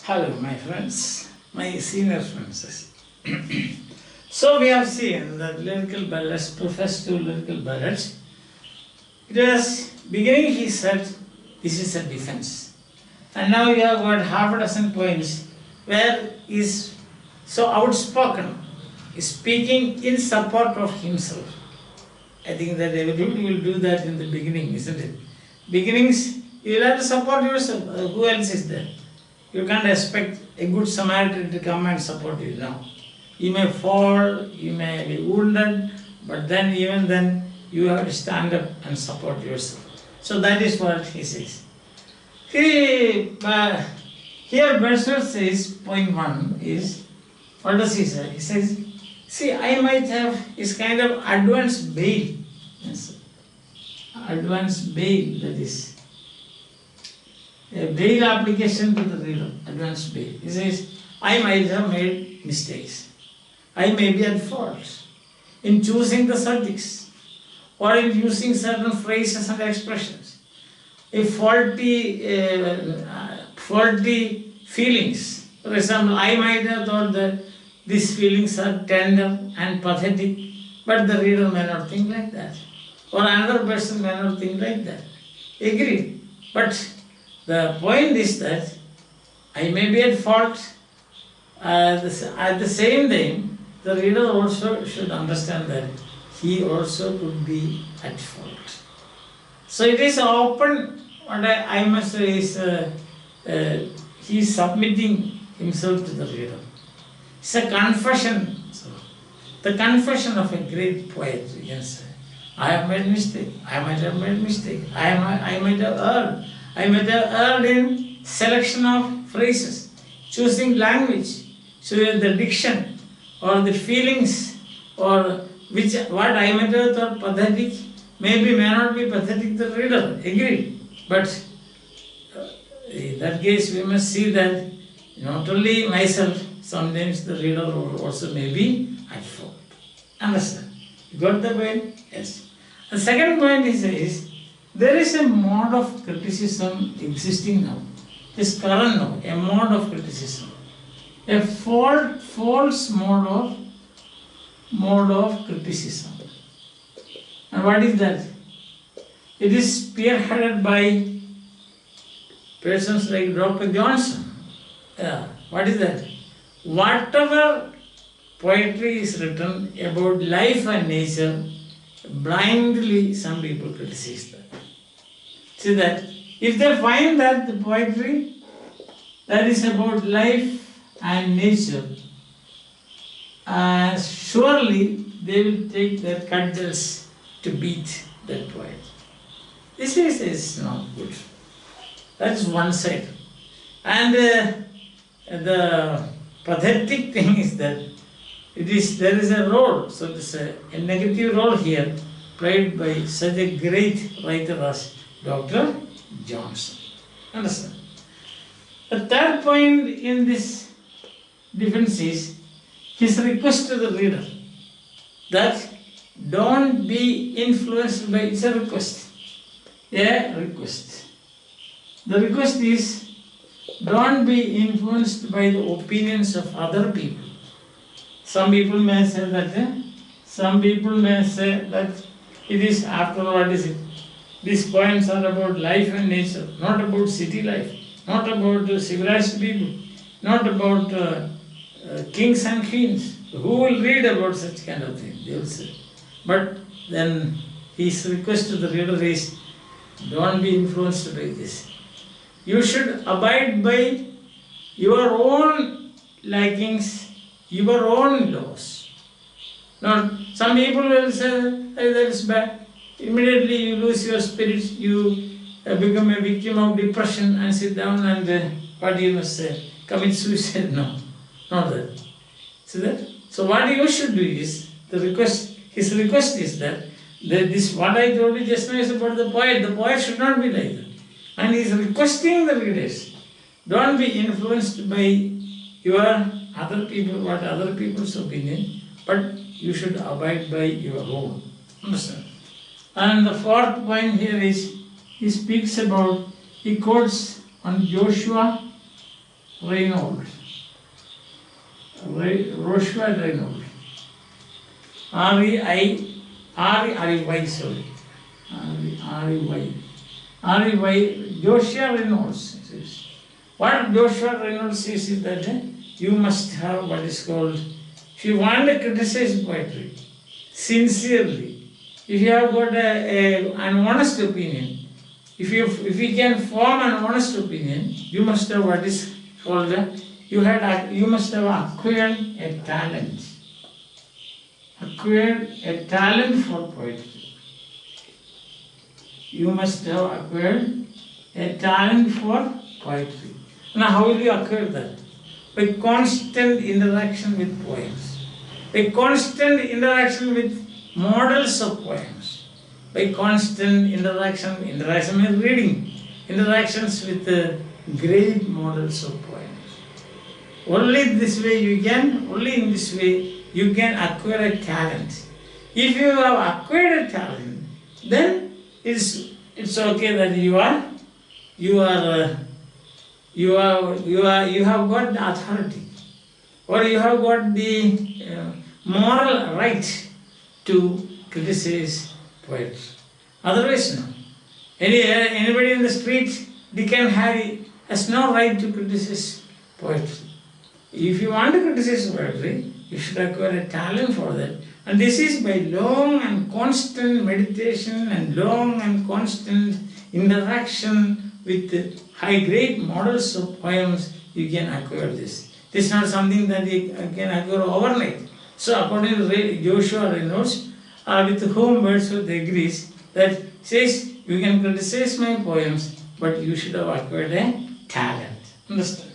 Hello, my friends, my senior friends. So we have seen that lyrical ballads, Preface to lyrical ballads. It was beginning he said this is a defense, and now you have got half a dozen points where he is so outspoken, is speaking in support of himself. I think that everybody will do that in the beginning, isn't it? Beginnings, you will have to support yourself. Who else is there? You can't expect a good Samaritan to come and support you now. You may fall, you may be wounded, but then even then you have to stand up and support yourself. So that is what he says. Here Wordsworth says, point 1 is, what does he say? He says, see, I might have is kind of advance bail. Yes. Advance bail, that is. A bail application to the reader, advance bail. He says, I might have made mistakes. I may be at fault in choosing the subjects or in using certain phrases and expressions. If faulty feelings, for example, I might have thought that these feelings are tender and pathetic, but the reader may not think like that. Or another person may not think like that. Agreed. But the point is that I may be at fault. At the same time, the reader also should understand that he also could be at fault. So it is open, what I must say is he is submitting himself to the reader. It's a confession. So, the confession of a great poet, you can say. I have made mistake. I might have made mistake. I might have erred. I might have erred in selection of phrases, choosing language, choosing the diction, or the feelings, or what I might have thought pathetic, maybe may not be pathetic to the reader. Agreed. But in that case, we must see that not only myself, sometimes the reader also may be at fault. Understand? You got the point? Yes. The second point he says, there is a mode of criticism existing now. It's current now, a mode of criticism. A false mode of criticism. And what is that? It is spearheaded by persons like Dr. Johnson. What is that? Whatever poetry is written about life and nature, blindly some people criticize that. See that? If they find that the poetry that is about life and nature, surely they will take their cudgels to beat that poet. This is not good. That's one side. And the pathetic thing is that there is a role, so there's a negative role here played by such a great writer as Dr. Johnson. Understand? The third point in this defense is his request to the reader that don't be influenced by, it's a request. A request. The request is don't be influenced by the opinions of other people. Some people may say that, it is, after all, what is it? These poems are about life and nature, not about city life, not about civilized people, not about kings and queens. Who will read about such kind of thing? They will say. But then his request to the reader is, don't be influenced by this. You should abide by your own likings, your own laws. Now, some people will say, hey, that is bad. Immediately you lose your spirit, you become a victim of depression and sit down and what you must say? Commit suicide? No, not that. See that? So what you should do is, his request is that this what I told you just now is about the poet should not be like that. And he is requesting the readers, don't be influenced by your other people's opinion, but you should abide by your own. Understand? And the fourth point here is, he quotes on Joshua Reynolds. Rochefort Reynolds. R-E-Y, sorry. R-E-Y. Joshua Reynolds. What Joshua Reynolds says is that you must have what is called, if you want to criticize poetry, sincerely, if you have got an honest opinion, if you can form an honest opinion, you must have what is called, you must have acquired a talent. Acquired a talent for poetry. You must have acquired a talent for poetry. Now, how will you acquire that? By constant interaction with poems. By constant interaction with models of poems. By constant interaction with reading. Interactions with the great models of poems. Only in this way you can acquire a talent. If you have acquired a talent, then it's okay that you have got the authority, or you have got the moral right to criticize poets. Otherwise, no. Anybody in the street, Dick and Harry, has no right to criticize poetry. If you want to criticize poetry, you should acquire a talent for that. And this is by long and constant meditation and long and constant interaction with great models of poems, you can acquire this. This is not something that you can acquire overnight. So according to Joshua Reynolds, with whom Wordsworth agrees, that says, you can criticize my poems, but you should have acquired a talent. Understand?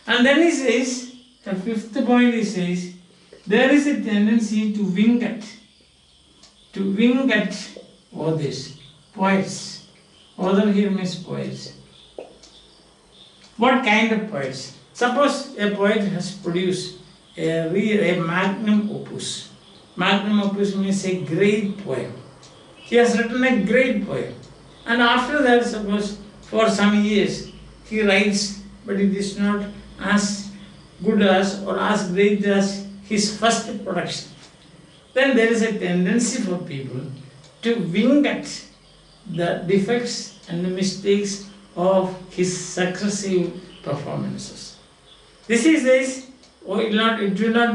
And then he says, the fifth point he says, there is a tendency to wing at authors, poets. Author here means poets. What kind of poets? Suppose a poet has produced a magnum opus. Magnum opus means a great poem. He has written a great poem. And after that, suppose for some years he writes, but it is not as good as or as great as his first production. Then there is a tendency for people to wing at the defects and the mistakes of his successive performances. This is it will not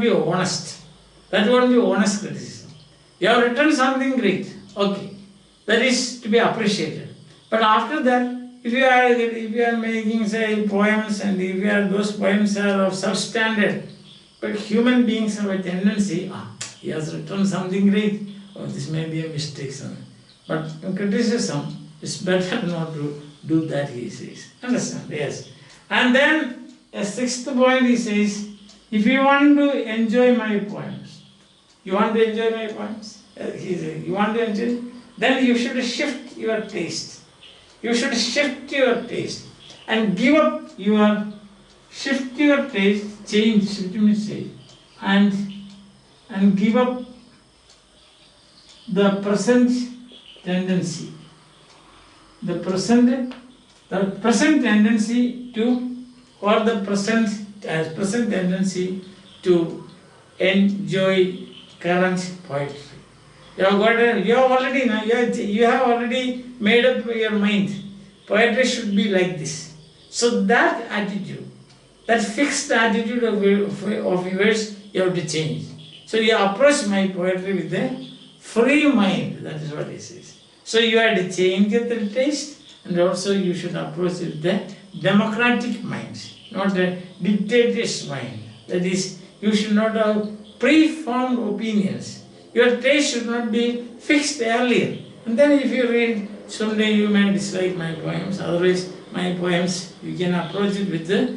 be honest. That won't be honest criticism. You have written something great, okay, that is to be appreciated. But after that, if you are making, say, poems, and if those poems are of substandard, but human beings have a tendency, he has written something great, this may be a mistake. But in criticism, it's better not to do that, he says. Understand? Yes. And then a sixth point he says, if you want to enjoy my poems, he says, you want to enjoy, then you should shift your taste. You should shift your taste and give up your, change, and give up the present tendency. The present tendency to enjoy current poetry. You have already made up your mind. Poetry should be like this. So that attitude, that fixed attitude of yours, you have to change. So you approach my poetry with a free mind. That is what he says. So you have to change the taste, and also you should approach it with a democratic mind, not a dictator's mind. That is, you should not have preformed opinions. Your taste should not be fixed earlier. And then if you read, someday you may dislike my poems. Otherwise, my poems, you can approach it with the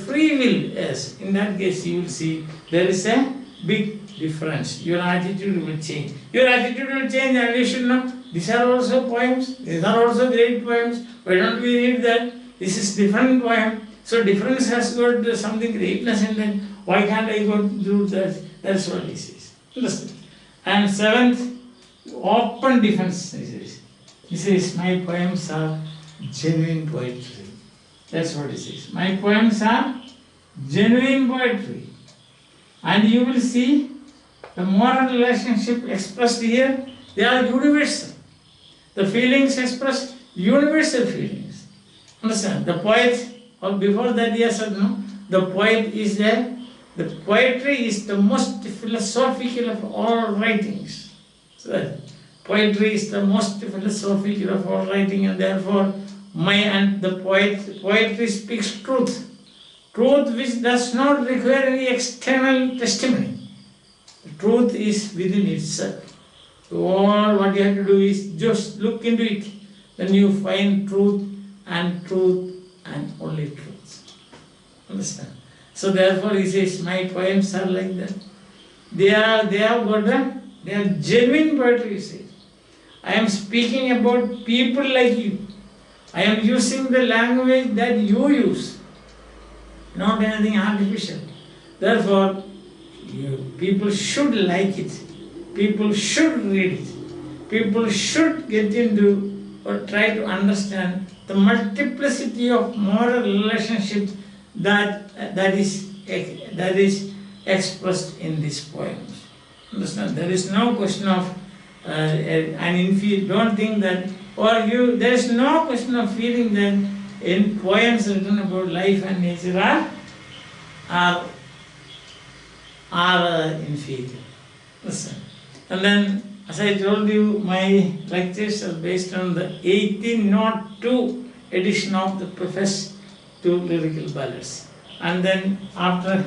free will. Yes, in that case, you will see there is a big difference. Your attitude will change. Your attitude will change, and you should know, these are also poems. These are also great poems. Why don't we read that? This is different poem. So difference has got something greatness in it. Why can't I go do that? That's what he says. Understand? And seventh, open defense, he says. He says, my poems are genuine poetry. That's what it says. My poems are genuine poetry. And you will see the moral relationship expressed here, they are universal. The feelings expressed, universal feelings. Understand? The poet, or before that he has said, no, the poetry is the most philosophical of all writings. So poetry is the most philosophical of all writing, and therefore poetry speaks truth. Truth which does not require any external testimony. The truth is within itself. So all what you have to do is just look into it. Then you find truth and only truth. Understand? So therefore he says, my poems are like that. They are genuine poetry, he says. I am speaking about people like you. I am using the language that you use, not anything artificial. Therefore, people should like it. People should read it. People should get into or try to understand the multiplicity of moral relationships that is expressed in these poems. Understand? There is no question of an inferior. Don't think that, there is no question of feeling that in poems written about life and nature are inferior. Listen. And then, as I told you, my lectures are based on the 1802 edition of the Preface to Lyrical Ballads. And then after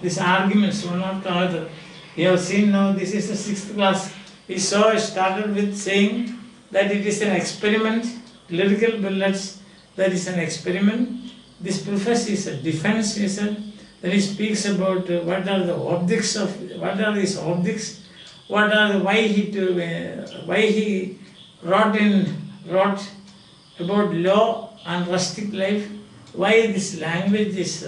these arguments, one after another, you have seen now this is the 6th class. We started with saying that it is an experiment. Lyrical Ballads, that is an experiment. This Preface is a defense, he said. Then he speaks about what are the objects of, what are his objects, why he wrote about law and rustic life, why this language is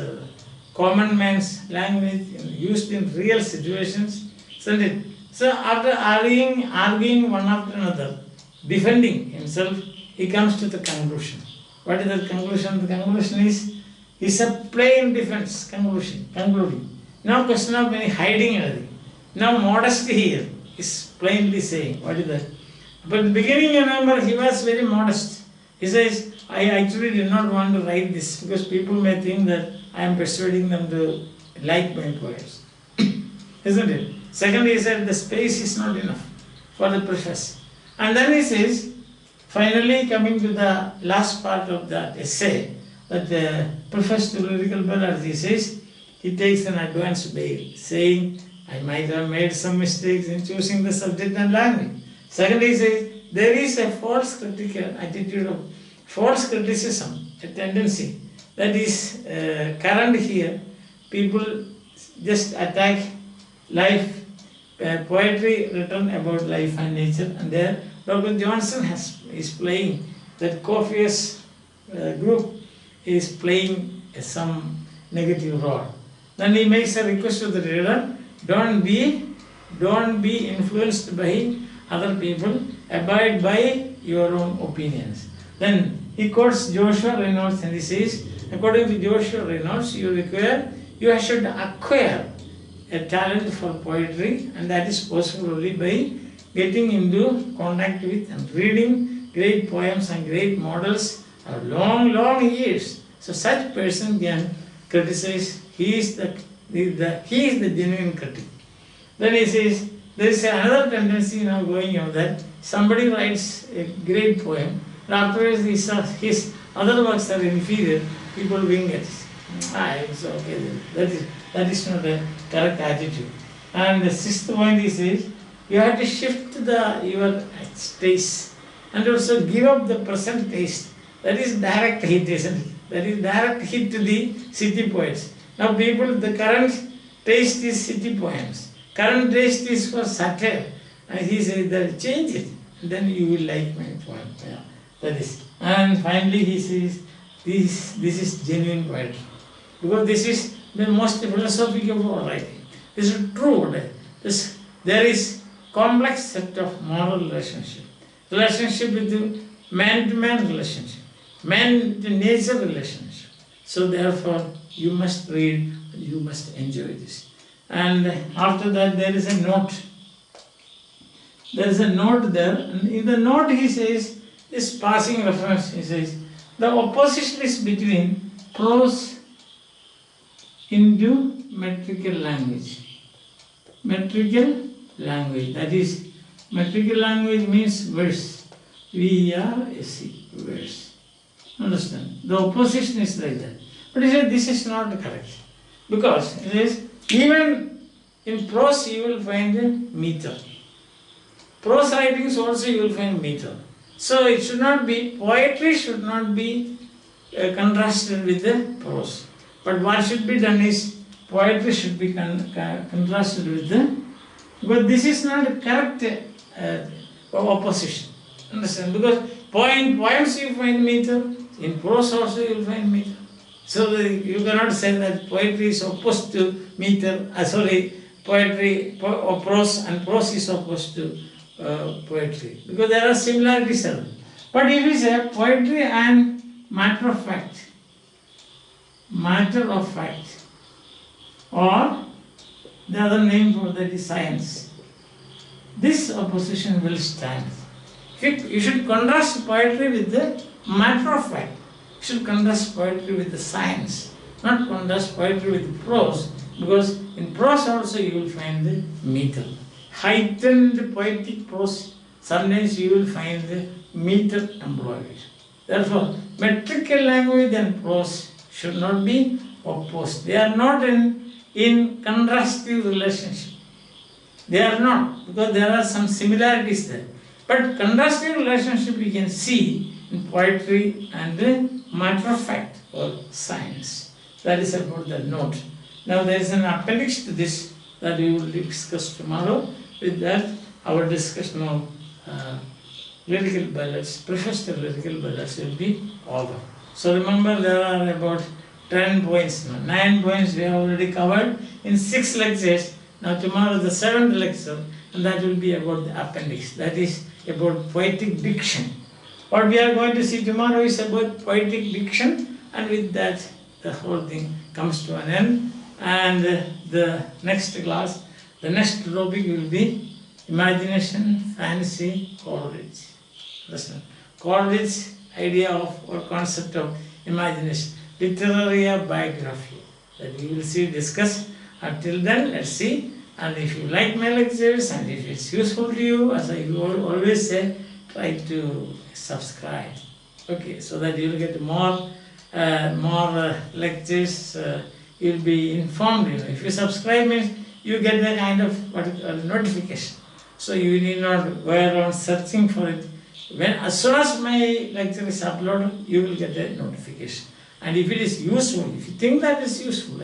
common man's language used in real situations, isn't it? So after arguing one after another, defending himself, he comes to the conclusion. What is the conclusion? The conclusion is a plain defense concluding. No question of any hiding anything. No modesty here. Is plainly saying, what is that? But in the beginning, you remember, he was very modest. He says, I actually did not want to write this because people may think that I am persuading them to like my poems. Isn't it? Secondly, he said, the space is not enough for the preface. And then he says, finally coming to the last part of that essay, that the Preface to Lyrical Ballads, he says, he takes an advance bail, saying, I might have made some mistakes in choosing the subject and language. Secondly, he says, there is a false critical attitude of false criticism, a tendency that is current here. People just attack life, poetry written about life and nature, and there Dr. Johnson is playing that copious group is playing some negative role. Then he makes a request to the reader, don't be influenced by other people, abide by your own opinions. Then he quotes Joshua Reynolds and he says, according to Joshua Reynolds, you should acquire a talent for poetry, and that is possible only by getting into contact with and reading great poems and great models of long years. So such person can criticize. He is the genuine critic. Then he says, there is another tendency now going on that somebody writes a great poem, and afterwards his other works are inferior, people wing it. It's okay. That is not a correct attitude. And the 6th point he says, you have to shift your taste and also give up the present taste. That is direct hit, isn't it? That is direct hit to the city poets. Now the current taste is city poems. Current taste is for satire. And he says that change it. And then you will like my poem. Yeah, that is. And finally he says, this is genuine poetry. Because this is the most philosophical of all writing. This is true. There is complex set of moral relationship with the man-to-man relationship, man to nature relationship. So therefore, you must read, you must enjoy this. And after that, there is a note. There is a note there, and in the note he says, this passing reference, he says, the opposition is between prose into metrical language. Metrical language, that is, metrical language means verse. V-E-R-S-E, verse. Understand? The opposition is like that. But he said this is not correct. Because it is, even in prose you will find a meter. Prose writings also you will find meter. So it should not be, poetry should not be contrasted with the prose. But what should be done is, poetry should be contrasted with the, but this is not a correct opposition. Understand? Because poems you find meter, in prose also you will find meter. So you cannot say that poetry is opposed to meter, poetry or prose, and prose is opposed to poetry, because there are similarities there. But if we say poetry and matter of fact, or the other name for that is science, this opposition will stand. You should contrast poetry with the matter of fact. You should contrast poetry with the science, not contrast poetry with the prose, because in prose also you will find the meter. Heightened poetic prose, sometimes you will find the meter employed. Therefore, metrical language and prose should not be opposed. They are not in contrastive relationship. They are not, because there are some similarities there. But contrastive relationship you can see in poetry and matter of fact or science. That is about the note. Now there is an appendix to this that we will discuss tomorrow. With that, our discussion of lyrical ballads, preface to lyrical ballads will be over. So remember, there are about 10 points now. 9 points we have already covered in 6 lectures. Now tomorrow the 7th lecture, and that will be about the appendix. That is about poetic diction. What we are going to see tomorrow is about poetic diction, and with that the whole thing comes to an end. And the next class, the next topic will be imagination, fancy, Coleridge. Understand? Coleridge's idea of or concept of imagination, literary biography, that we will see discuss. Until then, let's see. And if you like my lectures and if it's useful to you, as I always say, try to subscribe. Okay, so that you will get more lectures. You'll be informed. If you subscribe, means you get a kind of notification. So you need not go around searching for it. As soon as my lecture is uploaded, you will get a notification. And if it is useful, if you think that is useful,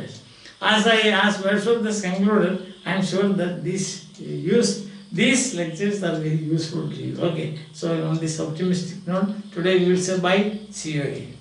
as Wordsworth has concluded, I am sure that these lectures are very useful to you. Okay, so on this optimistic note, today we will say bye. See you again.